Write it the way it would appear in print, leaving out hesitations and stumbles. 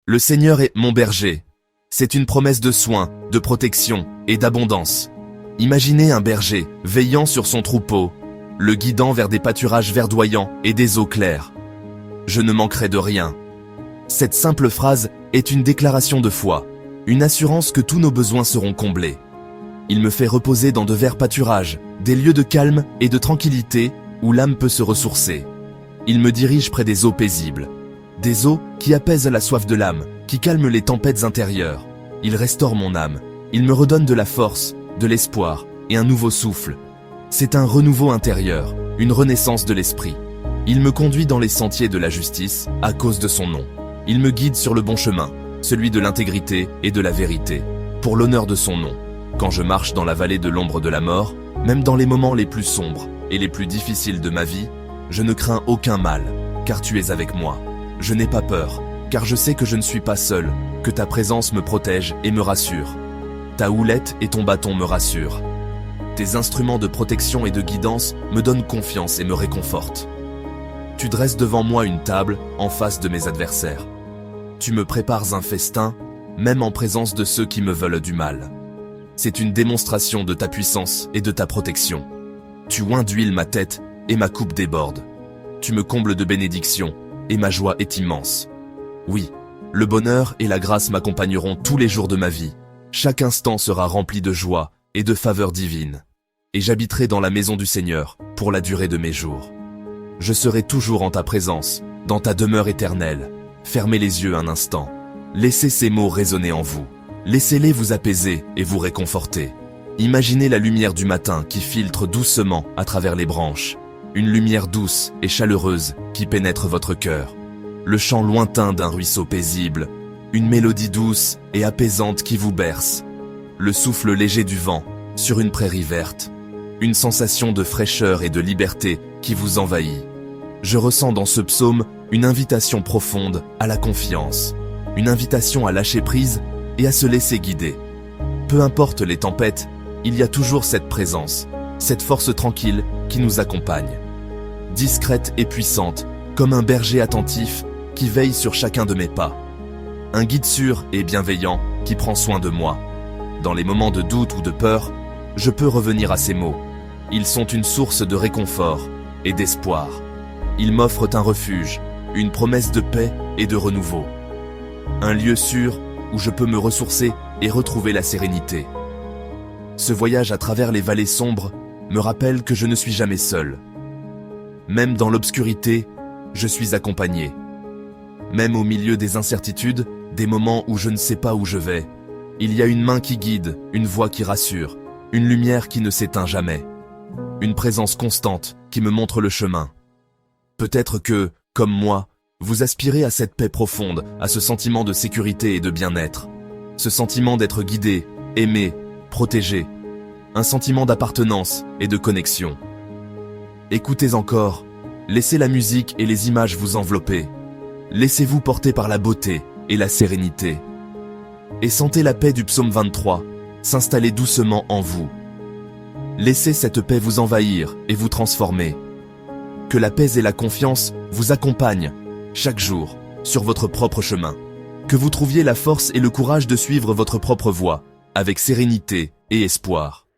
Le Seigneur est mon berger. C'est une promesse de soin, de protection et d'abondance. Imaginez un berger veillant sur son troupeau, le guidant vers des pâturages verdoyants et des eaux claires. Je ne manquerai de rien. Cette simple phrase est une déclaration de foi, une assurance que tous nos besoins seront comblés. Il me fait reposer dans de verts pâturages, des lieux de calme et de tranquillité où l'âme peut se ressourcer. Il me dirige près des eaux paisibles, des eaux qui apaisent la soif de l'âme, qui calment les tempêtes intérieures. Il restaure mon âme, il me redonne de la force, de l'espoir et un nouveau souffle. C'est un renouveau intérieur, une renaissance de l'esprit. Il me conduit dans les sentiers de la justice à cause de son nom. Il me guide sur le bon chemin, celui de l'intégrité et de la vérité, pour l'honneur de son nom. Quand je marche dans la vallée de l'ombre de la mort, même dans les moments les plus sombres et les plus difficiles de ma vie, je ne crains aucun mal, car tu es avec moi. Je n'ai pas peur, car je sais que je ne suis pas seul, que ta présence me protège et me rassure. Ta houlette et ton bâton me rassurent. Tes instruments de protection et de guidance me donnent confiance et me réconfortent. Tu dresses devant moi une table en face de mes adversaires. Tu me prépares un festin, même en présence de ceux qui me veulent du mal. C'est une démonstration de ta puissance et de ta protection. Tu oins d'huile ma tête et ma coupe déborde. Tu me combles de bénédictions et ma joie est immense. Oui, le bonheur et la grâce m'accompagneront tous les jours de ma vie. Chaque instant sera rempli de joie et de faveur divine. Et j'habiterai dans la maison du Seigneur pour la durée de mes jours. Je serai toujours en ta présence, dans ta demeure éternelle. Fermez les yeux un instant. Laissez ces mots résonner en vous. Laissez-les vous apaiser et vous réconforter. Imaginez la lumière du matin qui filtre doucement à travers les branches. Une lumière douce et chaleureuse qui pénètre votre cœur. Le chant lointain d'un ruisseau paisible. Une mélodie douce et apaisante qui vous berce. Le souffle léger du vent sur une prairie verte. Une sensation de fraîcheur et de liberté qui vous envahit. Je ressens dans ce psaume une invitation profonde à la confiance. Une invitation à lâcher prise et à se laisser guider. Peu importe les tempêtes, il y a toujours cette présence, cette force tranquille qui nous accompagne. Discrète et puissante, comme un berger attentif qui veille sur chacun de mes pas. Un guide sûr et bienveillant qui prend soin de moi. Dans les moments de doute ou de peur, je peux revenir à ces mots. Ils sont une source de réconfort et d'espoir. Ils m'offrent un refuge, une promesse de paix et de renouveau. Un lieu sûr où je peux me ressourcer et retrouver la sérénité. Ce voyage à travers les vallées sombres me rappelle que je ne suis jamais seul. Même dans l'obscurité, je suis accompagné. Même au milieu des incertitudes, des moments où je ne sais pas où je vais, il y a une main qui guide, une voix qui rassure, une lumière qui ne s'éteint jamais. Une présence constante qui me montre le chemin. Peut-être que, comme moi, vous aspirez à cette paix profonde, à ce sentiment de sécurité et de bien-être. Ce sentiment d'être guidé, aimé, protégé. Un sentiment d'appartenance et de connexion. Écoutez encore, laissez la musique et les images vous envelopper. Laissez-vous porter par la beauté et la sérénité. Et sentez la paix du psaume 23 s'installer doucement en vous. Laissez cette paix vous envahir et vous transformer. Que la paix et la confiance vous accompagnent chaque jour sur votre propre chemin. Que vous trouviez la force et le courage de suivre votre propre voie avec sérénité et espoir.